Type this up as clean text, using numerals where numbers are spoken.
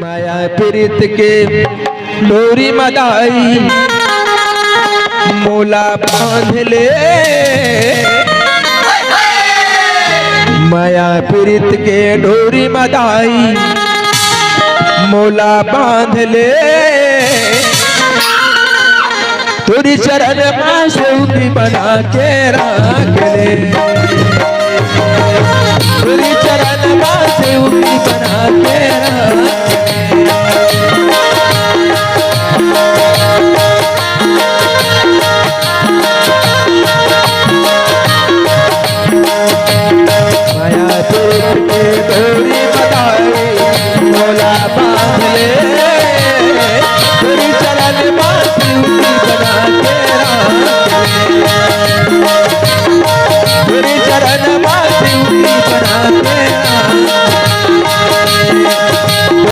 माया प्रीत के डोरी मदाई मोला बांध ले। माया प्रीत के डोरी मदाई मोला बांध ले। तुरी चरण में सेवकी बना के रख ले। तुरी चरण में सेवकी बना के रख